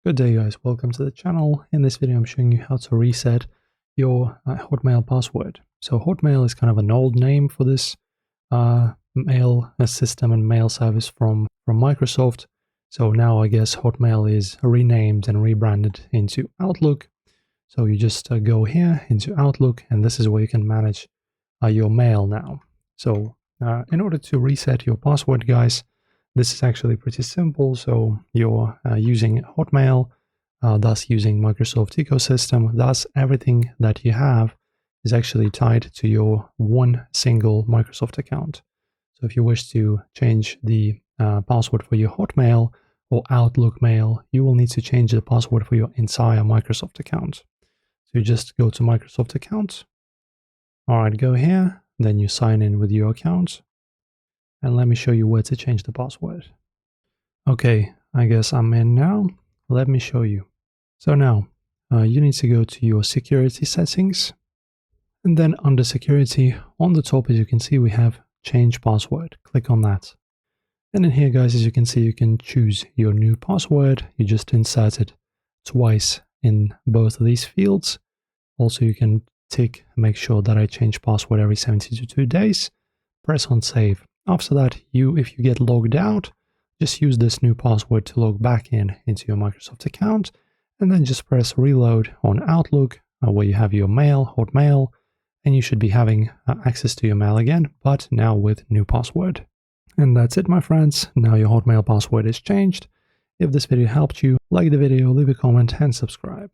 Good day guys, welcome to the channel. In this video I'm showing you how to reset your Hotmail password. So Hotmail is kind of an old name for this mail system and mail service from Microsoft. So now I guess Hotmail is renamed and rebranded into Outlook. So you just go here into Outlook and this is where you can manage your mail now. So in order to reset your password guys, this is actually pretty simple. So you're using Hotmail, thus using Microsoft ecosystem, thus everything that you have is actually tied to your one single Microsoft account. So if you wish to change the password for your Hotmail or Outlook mail, you will need to change the password for your entire Microsoft account. So you just go to Microsoft account. All right, go here, then you sign in with your account. And let me show you where to change the password. Okay, I guess I'm in now. Let me show you. So now, you need to go to your security settings. And then under security, on the top, as you can see, we have change password. Click on that. And in here, guys, as you can see, you can choose your new password. You just insert it twice in both of these fields. Also, you can tick, make sure that I change password every 72 days. Press on save. After that, if you get logged out, just use this new password to log back into your Microsoft account, and then just press reload on Outlook, where you have your mail, Hotmail, and you should be having access to your mail again, but now with new password. And that's it, my friends. Now your Hotmail password is changed. If this video helped you, like the video, leave a comment, and subscribe.